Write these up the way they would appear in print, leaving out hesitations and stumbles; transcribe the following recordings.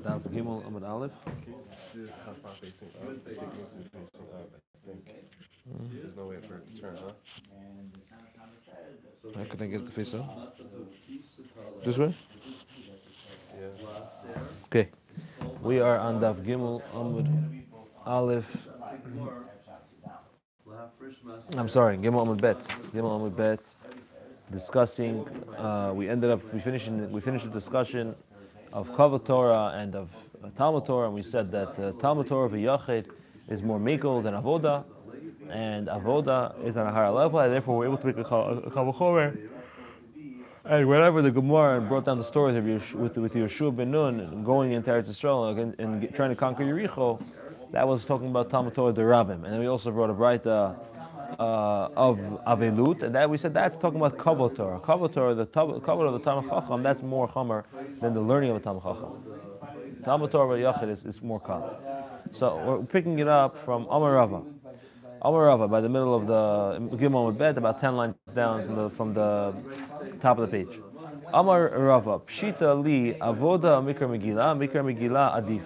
Daf Gimel Amud Aleph. How far facing up? I think it needs to be facing up. I think there's no way for it to turn, huh? I could then get it to face up. This way? Yeah. Okay. We are on Daf Gimel Amud Aleph. I'm sorry, Gimel Amud Bet. Gimel Amud Bet. Discussing. We finished the discussion of Kavod Torah and of Talmud Torah, and we said that Talmud Torah v'Yachid is more mekel than Avoda, and Avoda is on a higher level, and therefore we're able to make a Kavod Chomer. And whenever the Gemara brought down the stories of with Yeshua ben Nun going into Eretz Yisrael and trying to conquer Yericho, that was talking about Talmud Torah the Rabbim. And then we also brought a Braita of Avelut, and that we said that's talking about Kavod Torah. Kavod Torah, the Kavod of the Talmud Chacham, that's more Chomer than the learning of the Talmud Chacham. Talmud Torah Yachid is more calm. So we're picking it up from Amar Rava. Amar Rava, by the middle of the Gimel bed, about 10 lines down from the top of the page. Amar Rava, Pshita li avoda mikra Megillah adif.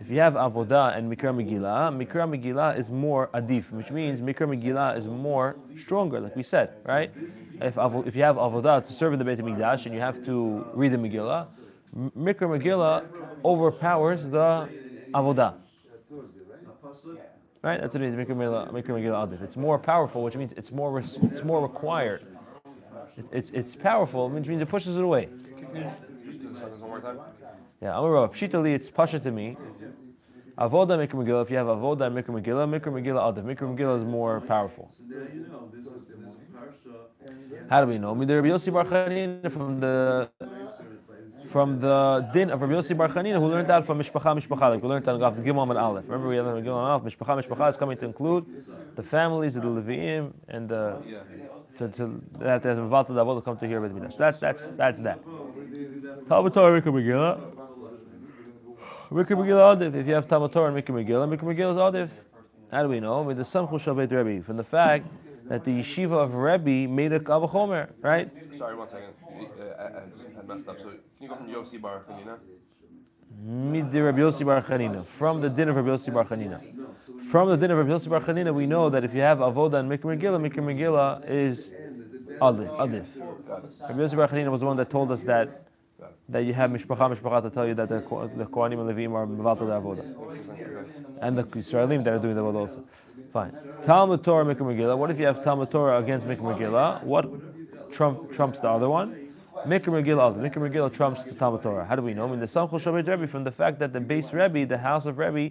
If you have avoda and mikra Megillah is more adif, which means mikra Megillah is more stronger, like we said, right? If you have avoda to serve in the Beit HaMikdash and you have to read the Megillah, mikra Megillah overpowers the avoda. Right? That's what it is. Mikra Megillah Adif. It's more powerful, which means it's more required. It's powerful, which means it pushes it away. Can you just do the sentence one more time? Yeah, I'm a Pshita li, it's pasha to me. Avoda Mikra Megillah. If you have avoda and Mikra Megillah Adif. Mikra Megillah is more powerful. How do we know? Rabbi Yossi Bar Chanina from the din of Rabbi Yossi Bar Chanina, who learned that from Mishpacha, like we learned that on Gimel and Aleph. Remember, we have Gimel and Aleph. Mishpacha is coming to include the families of the Leviim and the to have the Mevatel Davot come to here with Midrash. That's that. Talmud Torah Mikra Megillah. Mikra Megillah Adif. If you have Talmud Torah and Mikra Megillah is Adif. How do we know? With the Samchu Shal Beit Rebbe, from the fact that the yeshiva of Rebbe made a Kavod Chomer, right? Sorry, 1 second. I messed up. So can you go from Yossi Bar Chanina? Mid Rabbi Yossi Bar Chanina, from the din of Rabbi Yossi Bar Chanina. From the din of Rabbi Yossi Bar Chanina, we know that if you have avoda and Mikra Megillah is adif. Rabbi Yossi Bar Chanina was the one that told us that you have mishpacha to tell you that the Kohanim and Levim are mevatel the avoda, and the Yisraelim that are doing the avoda also. Fine. Talmud Torah Mikra Megillah. What if you have Talmud Torah against Mikra Megillah? What trumps the other one? Mikra Megillah trumps the Talmud Torah. How do we know? I mean, the Samchul Shal Beit Rebbe, from the fact that the base Rebbe, the house of Rebbe,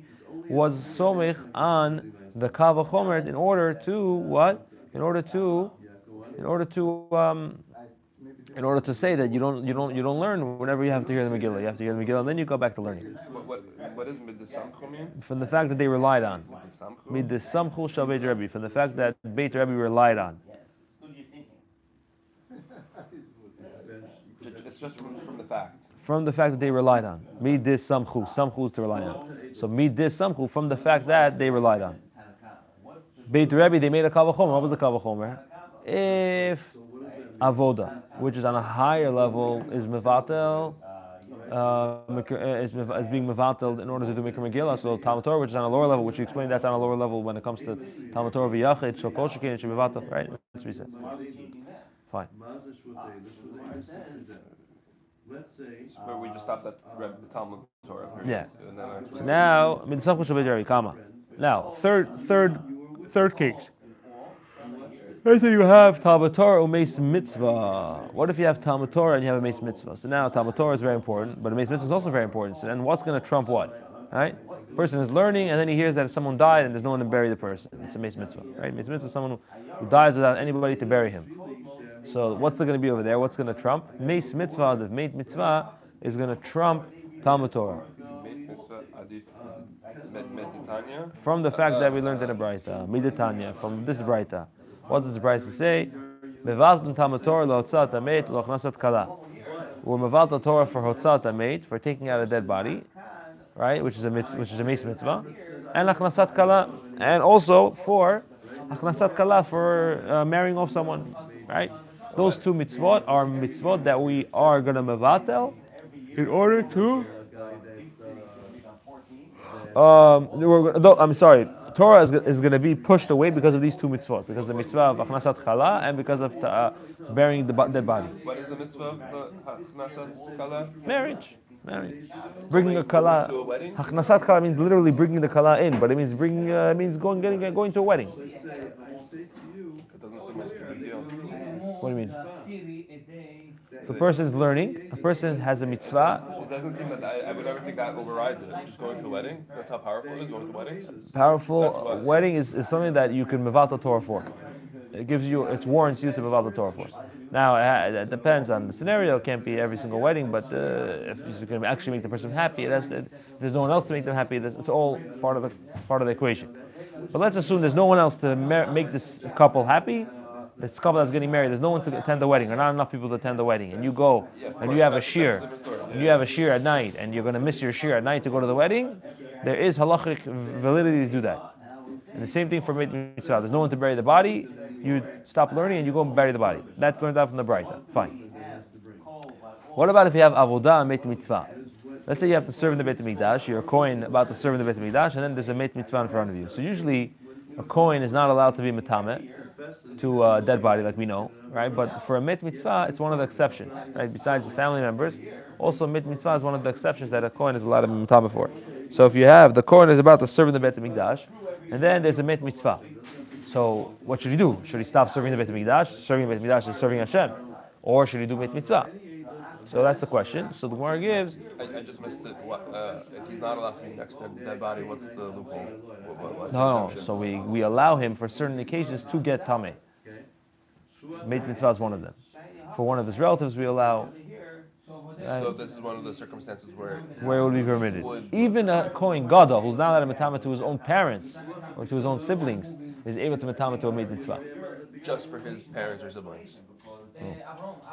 was somech on the Kavod Chomer in order to what? In order to say that you don't learn whenever you have to hear the Megillah. You have to hear the Megillah, and then you go back to learning. What does Mid the Samchu mean? From the fact that they relied on. Mid the Samchul Shal Beit Rebbe. From the fact that Beit Rebbe relied on. It's just from the fact. From the fact that they relied on. Mid this Samchu. Samchu is to rely on. So mid this Samchu from the fact that they relied on. Beit Rebbe, they made a Kavod Chomer. What was the Kavod Chomer? If avoda, which is on a higher level, is mevatel, is being mevatel in order to do Mikra Megillah. So Talmud Torah, which is on a lower level, which you explained that's on a lower level when it comes to Talmud Torah v'Yachid, so kol shekin it should be mevatel, right? That's what we said. Fine. Where we just stopped at the Talmud Torah. Yeah. And then So now, mitzvah shabbat kama. Now, third case. Let's say you have Talmud Torah or Meis Mitzvah. What if you have Talmud Torah and you have a Meis Mitzvah? So now Talmud Torah is very important, but a Meis Mitzvah is also very important. So then what's going to trump what? Right? The person is learning and then he hears that someone died and there's no one to bury the person. It's a Meis Mitzvah. Right? Meis Mitzvah is someone who dies without anybody to bury him. So what's going to be over there? What's going to trump? Meis Mitzvah, the Meis Mitzvah is going to trump Talmud Torah. From the fact that we learned in a Braita, Midatanya, from this Braita. What does the Braita say? Mevaltan Talmud Torah lohotzat hamet lochnasat kala. We're mevaltan Torah for hotzat hamet, for taking out a dead body, right? Which is a Meis Mitzvah, and lachnasat kala, and also for achnasat kala, for marrying off someone, right? Those two mitzvot are mitzvot that we are going to mevatel in order to I'm sorry. Torah is going to be pushed away because of these two mitzvot, because the mitzvah of achnasat chala and because of burying the dead body. What is the mitzvah of the Hachnasat Kala? Marriage, marriage, bringing a Going to kala. a wedding? Achnasat chala means literally bringing the kala in, but it means bringing means going to a wedding. It doesn't seem like such a big deal. What do you mean? If a person is learning, a person has a mitzvah. It doesn't seem that I would never think that overrides it. Just going to a wedding, that's how powerful it is, going to weddings. Powerful. That's what. Wedding is something that you can mevat the Torah for. It gives you, it warrants you to mevat the Torah for. Now, it depends on the scenario. It can't be every single wedding, but if you can actually make the person happy, if there's no one else to make them happy, it's all part of the equation. But let's assume there's no one else to make this couple happy. This couple that's getting married, there's no one to attend the wedding, or not enough people to attend the wedding, and you go and you have a shear, and you have a shear at night, and you're going to miss your shear at night to go to the wedding. There is halachic validity to do that. And the same thing for mitzvah. There's no one to bury the body. You stop learning and you go and bury the body. That's learned out from the Braita. Fine. What about if you have avodah and mitzvah? Let's say you have to serve in the Beit Mikdash. You're a Kohen about to serve in the Beit Mikdash, and then there's a mitzvah in front of you. So usually, a Kohen is not allowed to be metame to a dead body, like we know, right? But for a mitzvah, it's one of the exceptions, right? Besides the family members, also mitzvah is one of the exceptions that a Kohen is allowed to be metame for. So if you have the Kohen is about to serve in the Beit Mikdash, and then there's a mitzvah. So what should he do? Should he stop serving the Beit Mikdash? Serving the Beit Mikdash is serving Hashem, or should he do mitzvah? So that's the question. So the Gemara gives. I just missed it. What, if he's not allowed to be next to a dead body, what's the loophole? What's the No, exemption? so we allow him for certain occasions to get tameh. Mitzvah is one of them. For one of his relatives, we allow. So this is one of the circumstances where It would be permitted. Even a Kohen Gadol who's not allowed to metame to his own parents or to his own siblings is able to metame to a mitzvah. just for his parents or siblings.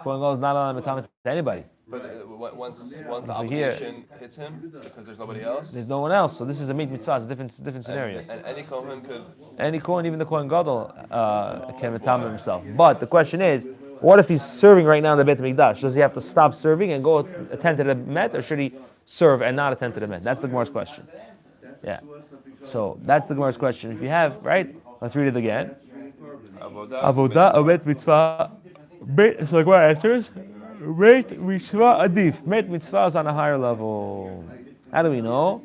Kohen Gadol is not allowed to metame to anybody. But once the So obligation hits him, because there's nobody else, There's no one else, so this is a mitzvah. It's a different scenario. and any Kohen could. Any Kohen, even the Kohen Gadol, can metame himself. But the question is, what if he's serving right now in the Beit Mikdash? Does he have to stop serving and go attend to the Met, or should he serve and not attend to the Met? That's the Gemara's question. Yeah. So that's the Gemara's question. If you have, right? Let's read it again. Avodah, a met mitzvah. So the Gemara answers, met mitzvah adif. Met mitzvah is on a higher level. How do we know?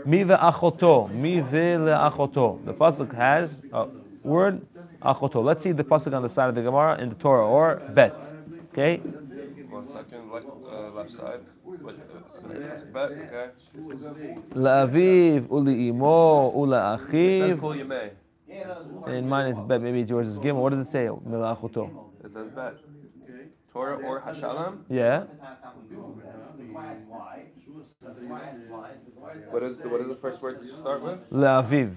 Mi ve'achoto. Mi ve'achoto. The pasuk has a word achoto. Let's see the pasuk on the side of the Gemara in the Torah, or bet. Okay? 1 second, left side. Bet, okay. La'aviv uli'imo ula'achiv. Kol Yemei. In mine it's bet. Maybe it's yours is gimel. What does it say? Mila'achoto. It says bet. Torah or Hashalom. Yeah. What is the first word to start with? La'aviv.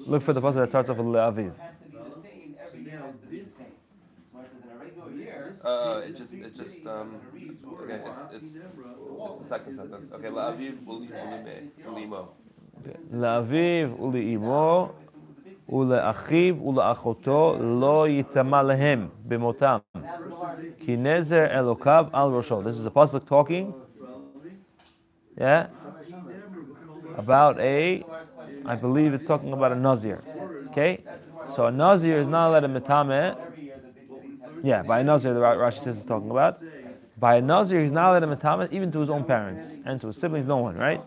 Look for the pasuk that starts off with la'aviv. Okay, it's the second sentence. Okay, la'aviv ulimo. La'aviv uli'imo ula'achiv ula'achoto lo yitama lehem b'motam ki nezer elokav al rosho. This is a pasuk talking, yeah, about I believe it's talking about a nazir. Okay, so a nazir is not allowed to metame. Yeah, by a nazir, the Rashi says it's talking about. By a nazir, he's not allowed to metame even to his own parents and to his siblings. No one, right?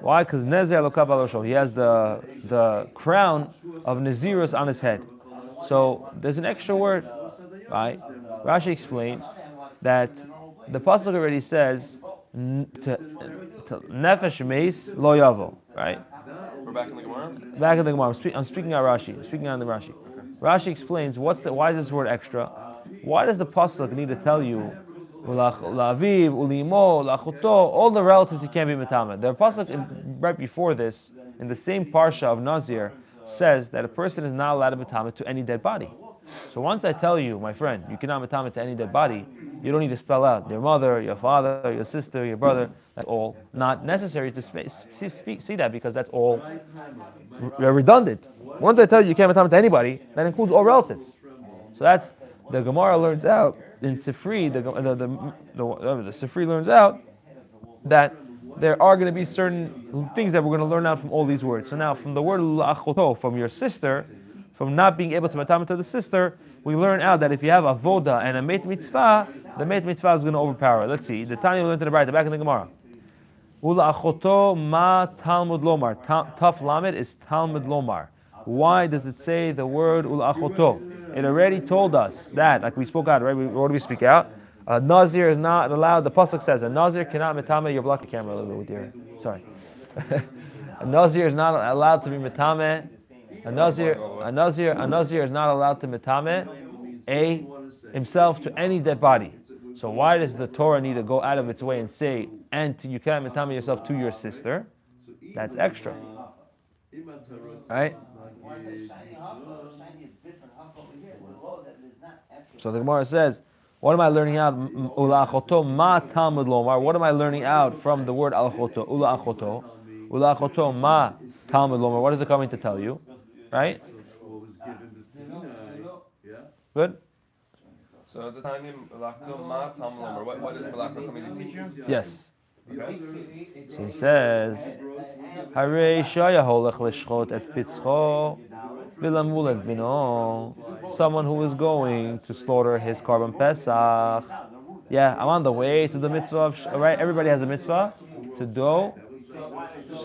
Why? Because nezer elokav al rosho. He has the crown of nazirus on his head. So there's an extra word, right? Rashi explains that the pasuk already says nefesh meis lo yavo, right? We're back in the Gemara. Back in the Gemara. I'm speaking on Rashi. I'm speaking on the Rashi. Rashi explains why is this word extra? Why does the pasuk need to tell you la'aviv, ulimo, la'achoto, all the relatives he can't be metame? The pasuk right before this, in the same parsha of Nazir, says that a person is not allowed to metame to any dead body. So once I tell you, my friend, you cannot metame to any dead body, you don't need to spell out your mother, your father, your sister, your brother. That's all not necessary to see that, because that's all redundant. Once I tell you can't metame to anybody, that includes all relatives. So that's the Gemara learns out in Sifri. The Sifri learns out that there are going to be certain things that we're going to learn out from all these words. So now, from the word la'achoto, from your sister, from not being able to matam to the sister, we learn out that if you have avoda and a meit mitzvah, the meit mitzvah is going to overpower. Let's see. The Tanya we learned to the right, the back in the Gemara. Ula'achoto ma Talmud lomar. Taf lamed is Talmud lomar. Why does it say the word ula'achoto? It already told us that, like we spoke out, right? What do we speak out? A Nazir is not allowed. The pasuk says a Nazir cannot metame. You're blocking the camera a little bit with your. Sorry. A Nazir is not allowed to be metame. A Nazir is not allowed to metame a himself to any dead body. So why does the Torah need to go out of its way and say, and you cannot metame yourself to your sister? That's extra, right? So the Gemara says, what am I learning out? Ula'achoto ma Talmud lomar. What am I learning out from the word alachoto? Ula'achoto. Ula'achoto ma Talmud lomar. What is it coming to tell you? Right? Good? So at the time, Malachto Ma Talmud Omer. What is Malachto coming to teach you? Yes. Okay. So he says, Harei shaya holech lishchot et pitzcho v'lamul et vino. Someone who is going to slaughter his korban pesach. Yeah, I'm on the way to the mitzvah of right. Everybody has a mitzvah to do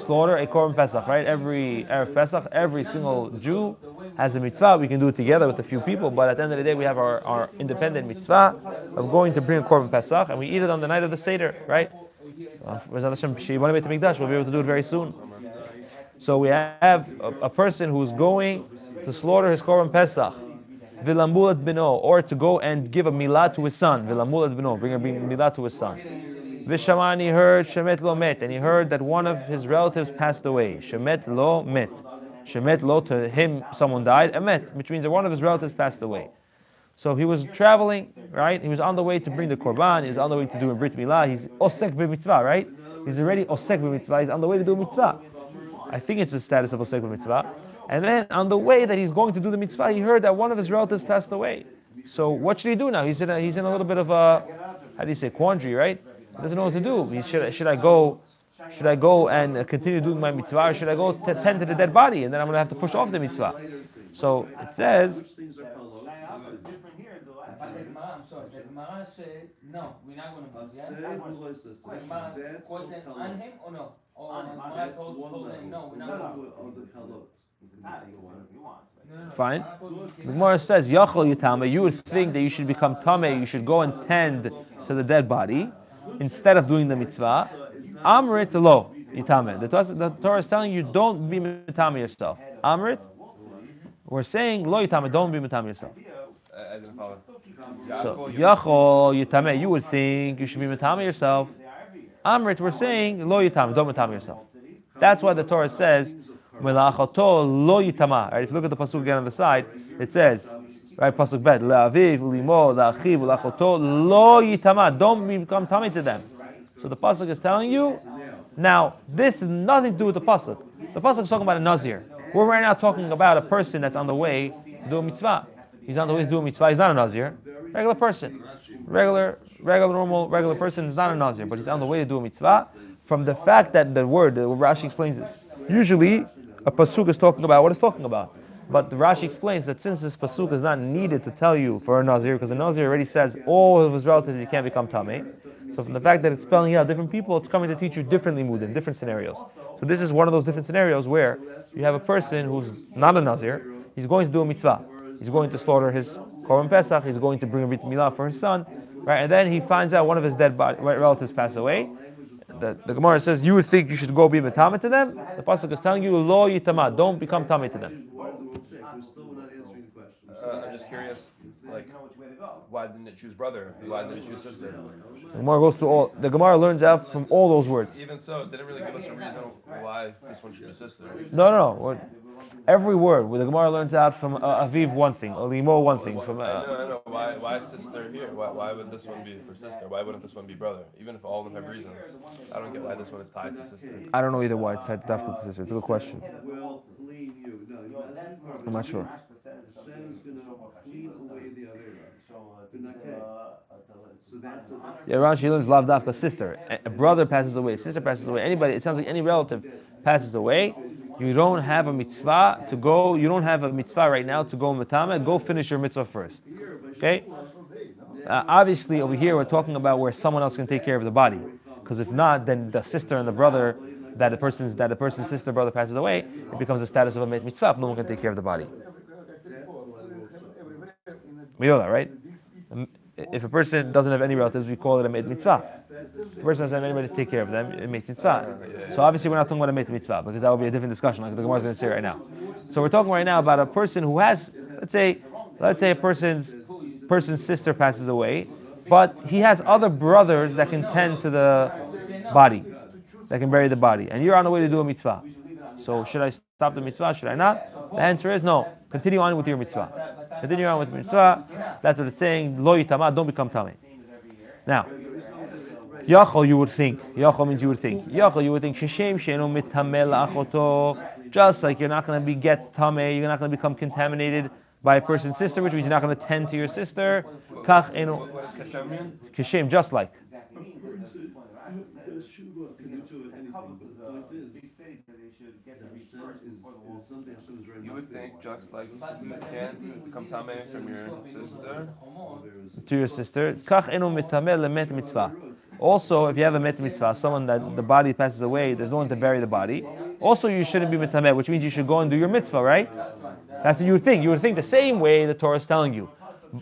slaughter a korban pesach, right? Every Erev Pesach, every single Jew has a mitzvah. We can do it together with a few people, but at the end of the day, we have our independent mitzvah of going to bring a korban pesach, and we eat it on the night of the Seder, right? We'll be able to do it very soon. So we have a person who's going to slaughter his korban pesach, vilamulat bino, or to go and give a milah to his son, vilamulat bino, bring a milah to his son. Vishamani heard Shemet lo met, and he heard that one of his relatives passed away. Shemet lo met. Shemet lo, to him someone died, emet, which means that one of his relatives passed away. So he was traveling, right? He was on the way to bring the korban. He was on the way to do a brit milah. He's osek b'mitzvah, right? He's already osek b'mitzvah. He's on the way to do a mitzvah. I think it's the status of osek b'mitzvah. And then on the way that he's going to do the mitzvah, he heard that one of his relatives passed away. So what should he do now? He's in a little bit of a, how do you say, quandary, right? He doesn't know what to do. Should I go and continue doing my mitzvah, or should I go tend to the dead body, and then I'm going to have to push off the mitzvah? So it says. But the Gemara, I'm sorry, the Gemara said, no, we're not going to move, yeah? The Gemara question on him or no? Or the Gemara told him, no, we're not going to move. Fine. The Gemara says, Yachol Yitame, you would think that you should become Tame, you should go and tend to the dead body, instead of doing the mitzvah. Amrit lo Yitame. The Torah is telling you, don't be Mitame yourself. Amrit, we're saying, lo Yitame, don't be Mitame yourself. I didn't follow. So, Yachol Yitame, you would think you should be Mitame yourself. Amrit, we're saying, lo Yitame, don't Mitame yourself. That's why the Torah says, Melachato lo Yitama. Right? If you look at the pasuk again on the side, it says, right, pasuk bet, le'aviv, limo, le'achiv, le'achoto, lo Yitama. Don't become tummy to them. So the pasuk is telling you. Now, this has nothing to do with the pasuk. The pasuk is talking about a nazir. We're right now talking about a person that's on the way to do a mitzvah. He's on the way to do a mitzvah. He's not a nazir. Regular person, regular person is not a nazir, but he's on the way to do a mitzvah. From the fact that the word, Rashi explains this. Usually, a pasuk is talking about what it's talking about. But the Rashi explains that since this pasuk is not needed to tell you for a nazir, because the nazir already says all of his relatives you can't become tamei. So from the fact that it's spelling out different people, it's coming to teach you differently in different scenarios. So this is one of those different scenarios where you have a person who's not a nazir. He's going to do a mitzvah. He's going to slaughter his korban pesach. He's going to bring a brit milah for his son, right? And then he finds out one of his dead relatives passed away. The Gemara says you would think you should go be metame to them. The pasuk is telling you lo yitama, don't become tame to them. I'm just curious, like, why didn't it choose brother? Why didn't it choose sister? The Gemara goes through all. The Gemara learns out from all those words. Even so, it didn't really give us a reason why this one should be sister. No. Every word, where the Gemara learns out from Aviv one thing, Limo one thing. From I know. Why sister here? Why would this one be for sister? Why wouldn't this one be brother? Even if all of them have reasons, I don't get why this one is tied to sister. I don't know either why it's tied to the sister. It's a good question. I'm not sure. Yeah, Rashi learns lav dafka sister. A brother passes away, a sister passes away, anybody, it sounds like any relative passes away, you don't have a mitzvah to go, you don't have a mitzvah right now to go mitama, go finish your mitzvah first. Okay? Obviously, over here we're talking about where someone else can take care of the body. Because if not, then the sister and the brother, that a person's sister brother passes away, it becomes a status of a mitzvah. No one can take care of the body. We know that, right? If a person doesn't have any relatives, we call it a mitzvah. If a person doesn't have anybody to take care of them, it makes mitzvah. So obviously we're not talking about a mitzvah because that would be a different discussion, like the Gemara is going to say right now. So we're talking right now about a person who has, let's say a person's sister passes away, but he has other brothers that can tend to the body, that can bury the body, and you're on the way to do a mitzvah. So should I stop the mitzvah? Should I not? The answer is no. Continue on with your mitzvah. Continue on with mitzvah. That's what it's saying. Lo yitama, don't become tamei. Now, yachol, you would think. Yachol means you would think. Yachol, you would think. Sheshem she'eno mitameh la'achoto. Just like you're not going to get tamei, you're not going to become contaminated by a person's sister, which means you're not going to tend to your sister. Kach eno. What does kashem mean? Kashem, just like. You would think just like you can't become tameh from your sister. To your sister. Kach eno mitameh lemet mitzvah. Also, if you have a met mitzvah, someone that the body passes away, there's no one to bury the body. Also, you shouldn't be mitameh, which means you should go and do your mitzvah, right? That's what you would think. You would think the same way the Torah is telling you.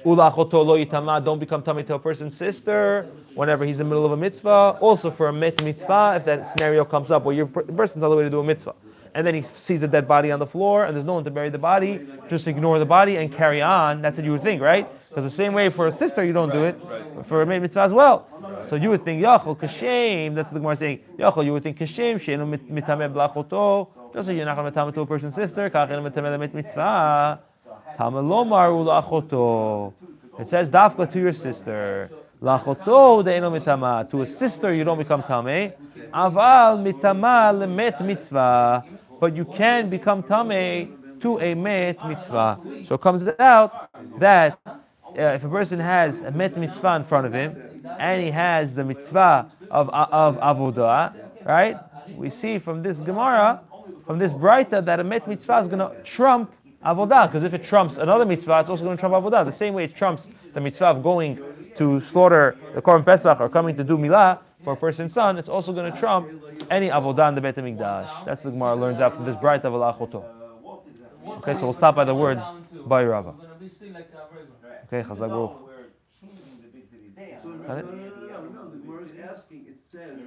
Ulachoto lo yitama, don't become tamei to a person's sister whenever he's in the middle of a mitzvah. Also for a met mitzvah, if that scenario comes up where the person's on the way to do a mitzvah, and then he sees a dead body on the floor and there's no one to bury the body, just ignore the body and carry on. That's what you would think, right? Because the same way for a sister you don't do it, for a met mitzvah as well. So you would think yachol kashem. That's what the Gemara is saying. Yachol, you would think kashem she'enu mitameh blachoto. Just like you're not going to mitameh to a person's sister. Kach enu mitameh lemet mitzvah. Tamalomar ulachoto. It says dafka to your sister. Lachoto de'eno mitama. To a sister you don't become tameh. Aval mitama lemet mitzvah. But you can become tameh to a met mitzvah. So it comes out that if a person has a met mitzvah in front of him and he has the mitzvah of avodah, right? We see from this Gemara, from this Braita, that a met mitzvah is going to trump avodah, because if it trumps another mitzvah, it's also going to trump avodah. The same way it trumps the mitzvah of going to slaughter the Korban Pesach or coming to do milah for a person's son, it's also going to trump any avodah in the Beit HaMikdash. That's the Gemara learns out from this Braita of Alachoto. Okay, so we'll stop by the words by Rava. Okay, Chazak Baruch. No, the Gemara is asking, it says